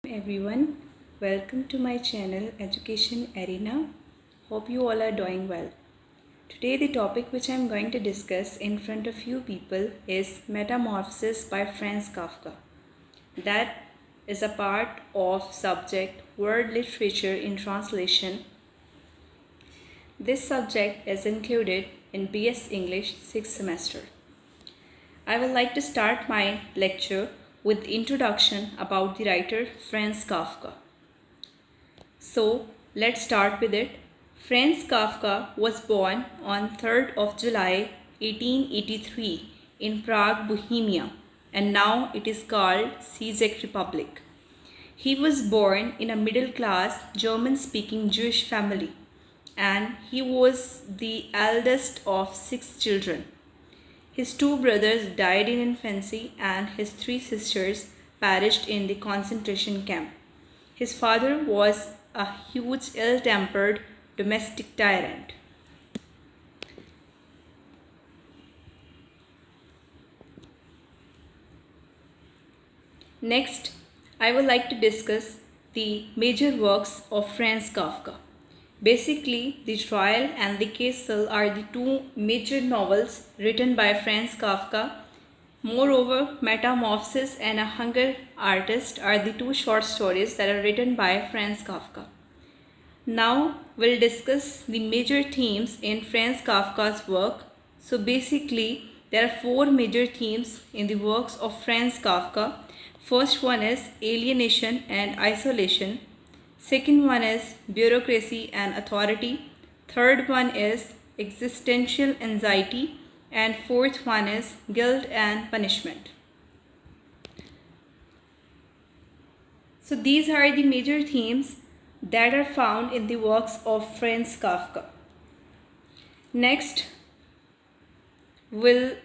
Everyone, welcome to my channel Education Arena. Hope you all are doing well. Today the topic which I am going to discuss in front of you people is Metamorphosis by Franz Kafka. That is a part of subject World Literature in Translation. This subject is included in BS English 6th semester. I would like to start my lecture with introduction about the writer Franz Kafka. So let's start with it. Franz Kafka was born on 3rd of July 1883 in Prague, Bohemia, and now it is called Czech Republic. He was born in a middle-class German-speaking Jewish family, and he was the eldest of 6 children. His 2 brothers died in infancy and his 3 sisters perished in the concentration camp. His father was a huge, ill-tempered domestic tyrant. Next, I would like to discuss the major works of Franz Kafka. Basically, The Trial and The Castle are the 2 major novels written by Franz Kafka. Moreover, Metamorphosis and A Hunger Artist are the 2 short stories that are written by Franz Kafka. Now, we'll discuss the major themes in Franz Kafka's work. So basically, there are 4 major themes in the works of Franz Kafka. First one is alienation and isolation. Second one is bureaucracy and authority. Third one is existential anxiety. And fourth one is guilt and punishment. So these are the major themes that are found in the works of Franz Kafka. Next, we'll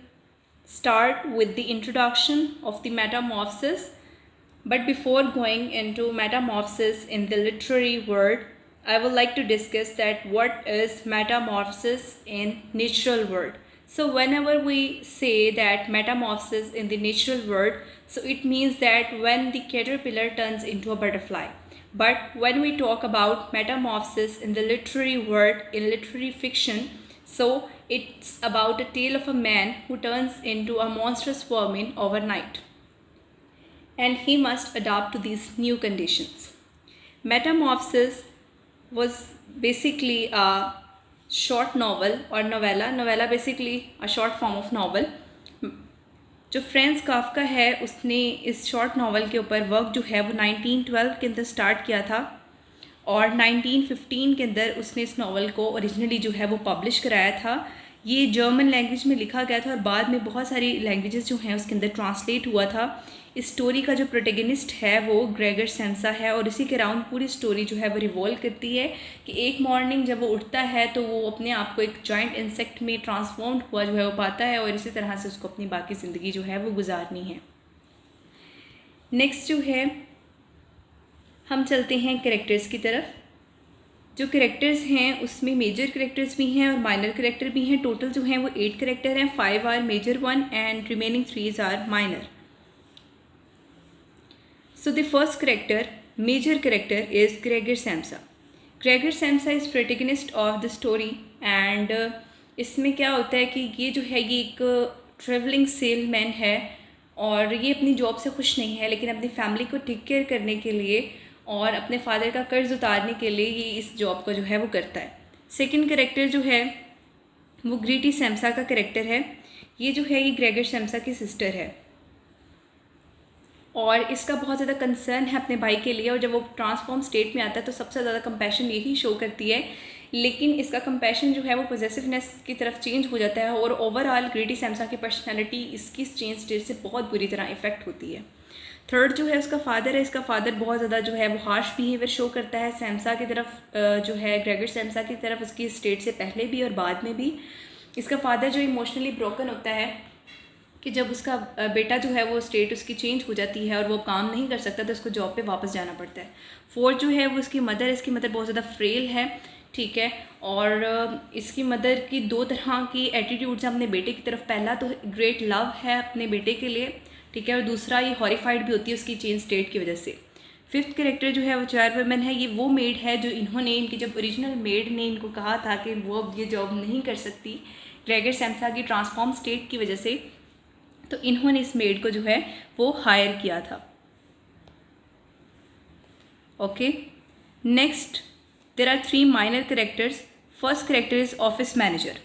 start with the introduction of the Metamorphosis. But before going into Metamorphosis in the literary world, I would like to discuss that what is Metamorphosis in natural world. So whenever we say that Metamorphosis in the natural world, so it means that when the caterpillar turns into a butterfly. But when we talk about Metamorphosis in the literary world, in literary fiction, so it's about a tale of a man who turns into a monstrous vermin overnight, and he must adapt to these new conditions. Metamorphosis was basically a short novel or novella basically a short form of novel. जो फ्रेंज Kafka है उसने इस short novel के ऊपर work जो है वो 1912 के अंदर स्टार्ट किया था और 1915 के अंदर उसने इस नावल को ओरिजिनली जो है वो पब्लिश कराया था. ये जर्मन लैंग्वेज में लिखा गया था और बाद में बहुत सारी लैंग्वेजेस जो हैं उसके अंदर ट्रांसलेट हुआ था. इस स्टोरी का जो प्रोटेगनिस्ट है वो ग्रेगर सेम्सा है और इसी के अराउंड पूरी स्टोरी जो है वो रिवॉल्व करती है कि एक मॉर्निंग जब वो उठता है तो वो अपने आप को एक जॉइंट इंसेक्ट में ट्रांसफॉर्म्ड हुआ जो है वो पाता है और इसी तरह से उसको अपनी बाकी ज़िंदगी जो है वो गुजारनी है. नेक्स्ट जो है हम चलते हैं कैरेक्टर्स की तरफ. जो कैरेक्टर्स हैं उसमें मेजर कैरेक्टर्स भी हैं और माइनर कैरेक्टर भी हैं. टोटल जो हैं वो 8 कैरेक्टर हैं. 5 are major 1 and remaining 3 are minor. So the first character, major character, is Gregor Samsa. Gregor Samsa is protagonist of the story and इसमें क्या होता है कि ये जो है ये एक ट्रेवलिंग सेलमैन है और ये अपनी जॉब से खुश नहीं है लेकिन अपनी फैमिली को टेक केयर करने के लिए और अपने फादर का कर्ज उतारने के लिए ये इस जॉब को जो है वो करता है. सेकंड कैरेक्टर जो है वो ग्रीटी सैम्सा का कैरेक्टर है. ये जो है ये ग्रेगर सैम्सा की सिस्टर है और इसका बहुत ज़्यादा कंसर्न है अपने भाई के लिए और जब वो ट्रांसफॉर्म स्टेट में आता है तो सबसे ज़्यादा कंपैशन यही शो करती है. लेकिन इसका कंपैशन जो है वो पॉजेसिवनेस की तरफ चेंज हो जाता है और ओवरऑल ग्रीटी सैम्सा की पर्सनैलिटी इसकी चेंज स्टेट से बहुत बुरी तरह इफेक्ट होती है. थर्ड जो है उसका फादर है. इसका फादर बहुत ज़्यादा जो है वो हार्श बिहेवियर शो करता है सैम्सा की तरफ, जो है ग्रेगर सैम्सा की तरफ, उसकी स्टेट से पहले भी और बाद में भी. इसका फादर जो इमोशनली ब्रोकन होता है कि जब उसका बेटा जो है वो स्टेट उसकी चेंज हो जाती है और वो काम नहीं कर सकता तो उसको जॉब पे वापस जाना पड़ता है. फोर्थ जो है वो इसकी मदर है. इसकी मदर बहुत ज़्यादा फ्रेल है, ठीक है, और इसकी मदर की 2 तरह की एटीट्यूड्स हैं अपने बेटे की तरफ. पहला तो ग्रेट लव है अपने बेटे के लिए, ठीक है, और दूसरा ये हॉरिफाइड भी होती है उसकी चेंज स्टेट की वजह से. फिफ्थ कैरेक्टर जो है वो चायरवुमन है। ये वो मेड है जो इन्होंने, इनकी जब ओरिजिनल मेड ने इनको कहा था कि वो अब ये जॉब नहीं कर सकती ग्रेगर सैम्सा की ट्रांसफॉर्म स्टेट की वजह से, तो इन्होंने इस मेड को जो है वो हायर किया था। Okay, next there are 3 minor characters. First character is office manager.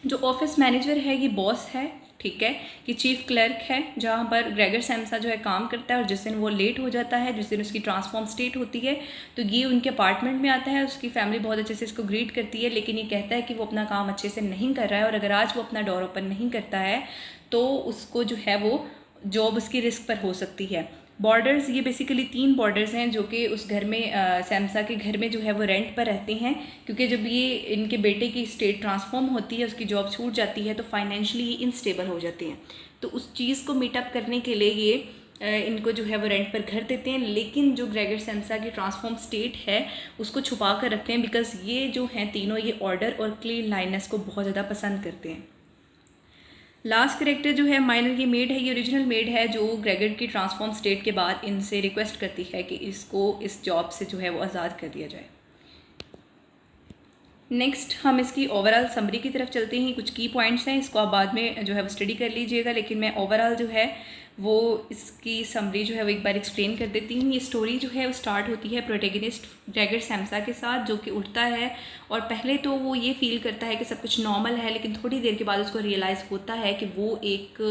जो ऑफिस मैनेजर है ये बॉस है, ठीक है, कि चीफ क्लर्क है जहाँ पर ग्रेगर सैम्सा जो है काम करता है, और जिस दिन वो लेट हो जाता है, जिस दिन उसकी ट्रांसफॉर्म स्टेट होती है, तो ये उनके अपार्टमेंट में आता है। उसकी फैमिली बहुत अच्छे से इसको ग्रीट करती है, लेकिन ये कहता है कि वो अपना काम अच्छे से नहीं कर रहा है, और अगर आज वो अपना डोर ओपन नहीं करता है तो उसको जो है वो जॉब उसकी रिस्क पर हो सकती है। बॉर्डर्स, ये बेसिकली 3 बॉर्डर्स हैं जो कि उस घर में सैम्सा के घर में जो है वो रेंट पर रहते हैं, क्योंकि जब ये इनके बेटे की स्टेट ट्रांसफॉर्म होती है, उसकी जॉब छूट जाती है, तो फाइनेंशियली ये इनस्टेबल हो जाते हैं। तो उस चीज़ को मीटअप करने के लिए ये इनको जो है वो रेंट पर घर देते हैं, लेकिन जो ग्रेगर सैम्सा की ट्रांसफॉर्म स्टेट है उसको छुपा कर रखते हैं, बिकॉज ये जो हैं तीनों ये ऑर्डर और क्लीन लाइननेस को बहुत ज़्यादा पसंद करते हैं। लास्ट कैरेक्टर जो है माइनर, ये मेड है, ये ओरिजिनल मेड है जो ग्रेगर की ट्रांसफॉर्म स्टेट के बाद इनसे रिक्वेस्ट करती है कि इसको इस जॉब से जो है वो आज़ाद कर दिया जाए। नेक्स्ट हम इसकी ओवरऑल समरी की तरफ चलते हैं। कुछ की पॉइंट्स हैं, इसको आप बाद में जो है वो स्टडी कर लीजिएगा, लेकिन मैं ओवरऑल जो है वो इसकी समरी जो है वो एक बार एक्सप्लेन कर देती हूँ। ये स्टोरी जो है वो स्टार्ट होती है प्रोटेगनिस्ट ग्रेगर सैम्सा के साथ, जो कि उठता है और पहले तो वो ये फील करता है कि सब कुछ नॉर्मल है, लेकिन थोड़ी देर के बाद उसको रियलाइज़ होता है कि वो एक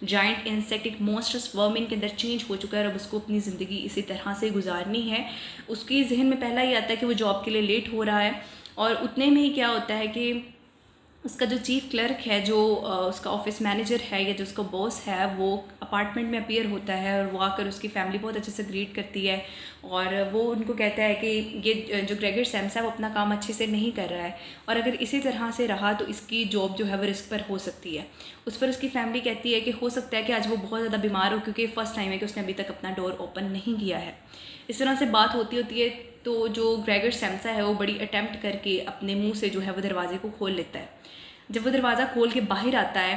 जाइंट इंसेक्ट, एक मॉन्स्टरस वर्मिन के अंदर चेंज हो चुका है, और अब उसको अपनी ज़िंदगी इसी तरह से गुजारनी है। उसके जहन में पहला ये आता है कि वो जॉब के लिए लेट हो रहा है, और उतने में ही क्या होता है कि उसका जो चीफ क्लर्क है, जो उसका ऑफिस मैनेजर है या जो उसका बॉस है, वो अपार्टमेंट में अपीयर होता है, और वो आकर उसकी फैमिली बहुत अच्छे से ग्रीट करती है, और वो उनको कहता है कि ये जो ग्रेगर सैम्सा वो अपना काम अच्छे से नहीं कर रहा है, और अगर इसी तरह से रहा तो इसकी जॉब जो है वो रिस्क पर हो सकती है। उस पर उसकी फैमिली कहती है कि हो सकता है कि आज वो बहुत ज़्यादा बीमार हो, क्योंकि फर्स्ट टाइम है कि उसने अभी तक अपना डोर ओपन नहीं किया है। इस तरह से बात होती है, तो जो ग्रेगर सैम्सा है वो बड़ी अटैम्प्ट करके अपने मुंह से जो है वो दरवाजे को खोल लेता है। जब वो दरवाज़ा खोल के बाहर आता है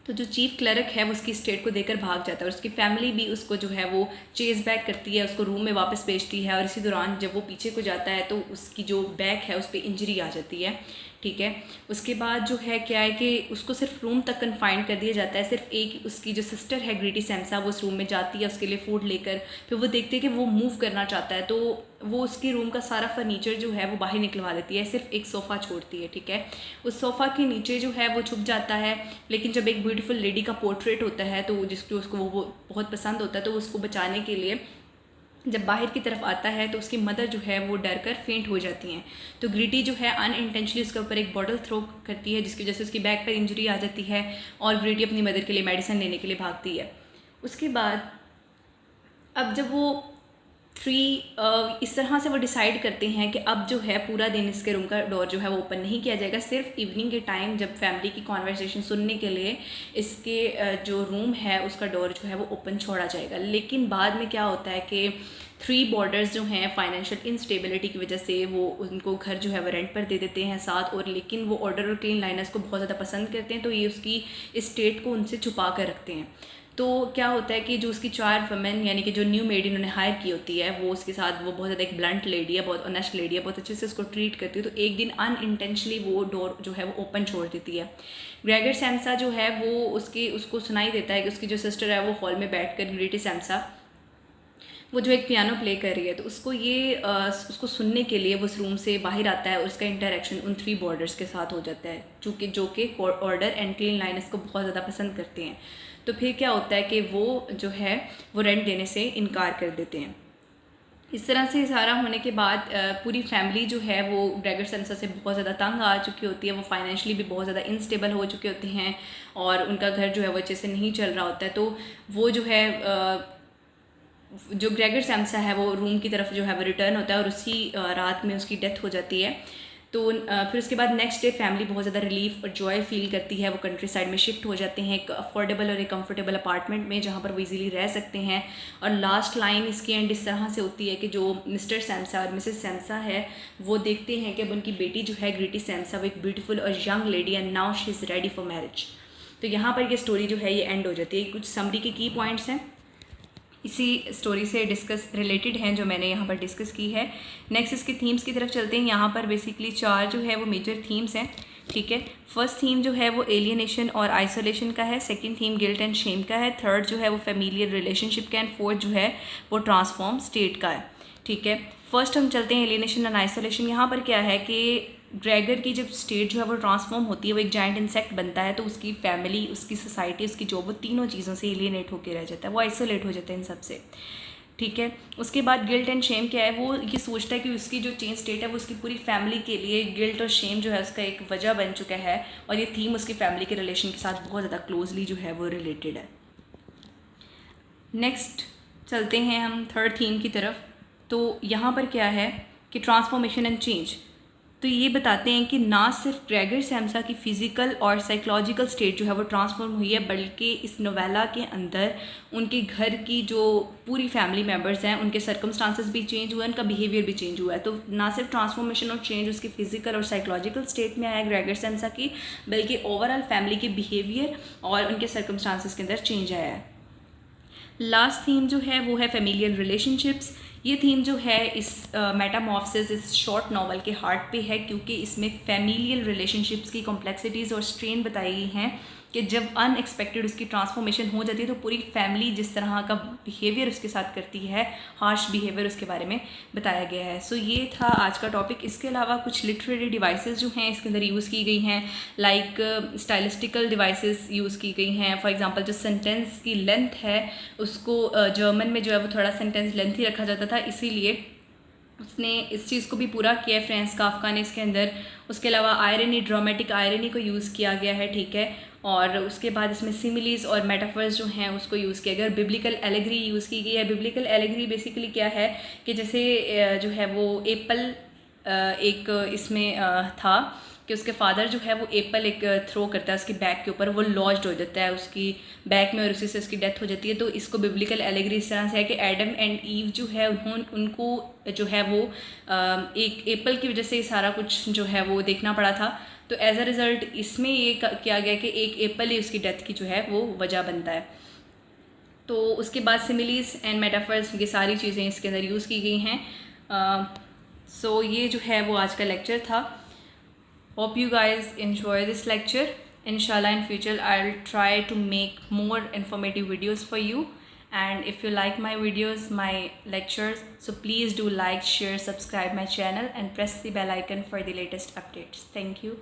तो जो चीफ क्लर्क है वो उसकी स्टेट को देकर भाग जाता है, और उसकी फैमिली भी उसको जो है वो चेज बैक करती है, उसको रूम में वापस भेजती है, और इसी दौरान जब वो पीछे को जाता है तो उसकी जो बैक है उस पर इंजरी आ जाती है, ठीक है। उसके बाद जो है क्या है कि उसको सिर्फ रूम तक कन्फाइंड कर दिया जाता है। सिर्फ एक उसकी जो सिस्टर है ग्रीटी सैम्सा, वो उस रूम में जाती है उसके लिए फ़ूड लेकर, फिर वो देखते हैं कि वो मूव करना चाहता है, तो वो उसके रूम का सारा फर्नीचर जो है वो बाहर निकलवा देती है, सिर्फ एक सोफ़ा छोड़ती है, ठीक है। उस सोफ़ा के नीचे जो है वो छुप जाता है, लेकिन जब एक ब्यूटीफुल लेडी का पोर्ट्रेट होता है तो जिसको उसको वो बहुत पसंद होता है, तो उसको बचाने के लिए जब बाहर की तरफ आता है तो उसकी मदर जो है वो डर कर फेंट हो जाती हैं। तो ग्रीटी जो है अनइंटेंशनली उसके ऊपर एक बॉटल थ्रो करती है, जिसकी वजह से उसकी बैक पर इंजरी आ जाती है, और ग्रीटी अपनी मदर के लिए मेडिसिन लेने के लिए भागती है। उसके बाद अब जब वो इस तरह से वो डिसाइड करते हैं कि अब जो है पूरा दिन इसके रूम का डोर जो है वो ओपन नहीं किया जाएगा, सिर्फ इवनिंग के टाइम जब फैमिली की कॉन्वर्सेशन सुनने के लिए इसके जो रूम है उसका डोर जो है वो ओपन छोड़ा जाएगा। लेकिन बाद में क्या होता है कि 3 बॉर्डर्स जो हैं फाइनेंशियल इंस्टेबिलिटी की वजह से वो उनको घर जो है वो रेंट पर दे देते हैं साथ, और लेकिन वो ऑर्डर और क्लीन लाइनर्स को बहुत ज़्यादा पसंद करते हैं, तो ये उसकी स्टेट को उनसे छुपा कर रखते हैं। तो क्या होता है कि जो उसकी 4 वुमेन यानी कि जो न्यू मेड इन्होंने हायर की होती है, वो उसके साथ वो बहुत ज़्यादा एक ब्लंट लेडी है, बहुत ऑनेस्ट लेडी है, बहुत अच्छे से उसको ट्रीट करती है। तो एक दिन अनइंटेंशनली वो डोर जो है वो ओपन छोड़ देती है। ग्रेगर सैम्सा जो है वो उसको सुनाई देता है कि उसकी जो सिस्टर है वो हॉल में बैठ कर ग्रीटी सैम्सा वो जो एक पियानो प्ले कर रही है, तो उसको सुनने के लिए वो उस रूम से बाहर आता है, और उसका इंटरेक्शन उन 3 बॉर्डर्स के साथ हो जाता है, जो कि ऑर्डर एंड क्लीन लाइनर्स को बहुत ज़्यादा पसंद करते हैं। तो फिर क्या होता है कि वो जो है वो रेंट देने से इनकार कर देते हैं। इस तरह से सारा होने के बाद पूरी फैमिली जो है वो ग्रेगर सैम्सा से बहुत ज़्यादा तंग आ चुकी होती है, वो फाइनेंशियली भी बहुत ज़्यादा इनस्टेबल हो चुके होते हैं, और उनका घर जो है वो अच्छे से नहीं चल रहा होता है। तो वो जो है जो ग्रेगर सैम्सा है वो रूम की तरफ जो है वो रिटर्न होता है, और उसी रात में उसकी डेथ हो जाती है। तो फिर उसके बाद नेक्स्ट डे फैमिली बहुत ज़्यादा रिलीफ और जॉय फील करती है, वो कंट्री साइड में शिफ्ट हो जाते हैं एक अफोर्डेबल और एक कंफर्टेबल अपार्टमेंट में, जहाँ पर वो इजीली रह सकते हैं। और लास्ट लाइन इसकी एंड इस तरह से होती है कि जो मिस्टर सैम्सा और मिसेस सैम्सा है वो देखते हैं कि अब उनकी बेटी जो है ग्रीटी सैम्सा वो एक ब्यूटीफुल और young lady and now she is ready for marriage. तो यहाँ पर ये स्टोरी जो है ये एंड हो जाती है। कुछ समरी के की पॉइंट्स हैं। इसी स्टोरी से रिलेटेड हैं जो मैंने यहाँ पर डिस्कस की है। नेक्स्ट इसके थीम्स की तरफ चलते हैं। यहाँ पर बेसिकली 4 जो है वो मेजर थीम्स हैं, ठीक है। फर्स्ट थीम जो है वो एलियनेशन और आइसोलेशन का है। Second theme guilt and Shem का है। थर्ड जो है वो फैमिलियर रिलेशनशिप का। एंड फोर्थ जो है वो ट्रांसफॉर्म स्टेट का है, ठीक है। फर्स्ट हम चलते हैं एलियनेशन एंड आइसोलेशन। यहाँ पर क्या है कि ग्रेगर की जब स्टेट जो है वो ट्रांसफॉर्म होती है, वो एक जाइंट इंसेक्ट बनता है, तो उसकी फैमिली, उसकी सोसाइटी, उसकी जॉब, वो तीनों चीज़ों से एलियनेट होकर रह जाता है, वो आइसोलेट हो जाता है इन सबसे, ठीक है। उसके बाद गिल्ट एंड शेम क्या है, वो ये सोचता है कि उसकी जो चेंज स्टेट है वो उसकी पूरी फैमिली के लिए गिल्ट और शेम जो है उसका एक वजह बन चुका है, और ये थीम उसकी फैमिली के रिलेशन के साथ बहुत ज़्यादा क्लोजली जो है वो रिलेटेड है। नेक्स्ट चलते हैं हम थर्ड थीम की तरफ। तो यहाँ पर क्या है कि ट्रांसफॉर्मेशन एंड चेंज। तो ये बताते हैं कि ना सिर्फ ग्रेगर सैम्सा की फ़िज़िकल और साइकोलॉजिकल स्टेट जो है वो ट्रांसफॉर्म हुई है, बल्कि इस नोवेला के अंदर उनके घर की जो पूरी फैमिली मेम्बर्स हैं उनके सर्कमस्टांसेस भी चेंज हुए, उनका बिहेवियर भी चेंज हुआ है। तो ना सिर्फ ट्रांसफॉर्मेशन और चेंज उसकी फ़िज़िकल और साइकोलॉजिकल स्टेट में आया ग्रेगर सैम्सा की, बल्कि ओवरऑल फैमिली के बिहेवियर और उनके सर्कमस्टांसेस के अंदर चेंज आया है। लास्ट थीम जो है वो है फैमिलियल रिलेशनशिप्स। ये थीम जो है इस मेटामॉर्फसिस इस शॉर्ट नावल के हार्ट पे है, क्योंकि इसमें फैमिलियल रिलेशनशिप्स की कॉम्प्लेक्सिटीज़ और स्ट्रेन बताई गई हैं कि जब अनएक्सपेक्टेड उसकी ट्रांसफॉर्मेशन हो जाती है तो पूरी फैमिली जिस तरह का बिहेवियर उसके साथ करती है, हार्श बिहेवियर, उसके बारे में बताया गया है। सो ये था आज का टॉपिक। इसके अलावा कुछ लिटरेरी डिवाइसेस जो हैं इसके अंदर यूज़ की गई हैं, लाइक स्टाइलिस्टिकल डिवाइसेस यूज़ की गई हैं। फॉर एग्जांपल जो सेंटेंस की लेंथ है उसको जर्मन में जो है वो थोड़ा सेंटेंस लेंथ ही रखा जाता था, इसीलिए उसने इस चीज़ को भी पूरा किया है फ्रांज काफ्का ने इसके अंदर। उसके अलावा आयरनी, ड्रामेटिक आयरनी को यूज़ किया गया है, ठीक है। और उसके बाद इसमें सिमिलीज और मेटाफर्स जो हैं उसको यूज़ किया गया। और बिब्लिकल एलेगरी यूज़ की गई है। बिब्लिकल एलेगरी बेसिकली क्या है कि जैसे जो है वो एप्पल एक इसमें था कि उसके फादर जो है वो एप्पल एक थ्रो करता है उसकी बैक के ऊपर, वो लॉज्ड हो जाता है उसकी बैक में और उसी से उसकी डेथ हो जाती है। तो इसको बिब्लिकल एलेगरी इस तरह से है कि एडम एंड ईव जो है उनको जो है वो एक एप्पल की वजह से ये सारा कुछ जो है वो देखना पड़ा था। तो एज अ रिज़ल्ट इसमें ये किया गया कि एक एप्पल ही उसकी डेथ की जो है वो वजह बनता है। तो उसके बाद सिमिलीज एंड मेटाफर्स, ये सारी चीज़ें इसके अंदर यूज़ की गई हैं। सो ये जो है वो आज का लेक्चर था। Hope you guys enjoy this lecture. Inshallah in future I'll try to make more informative videos for you, and if you like my videos, my lectures, so please do like, share, subscribe my channel and press the bell icon for the latest updates. Thank you.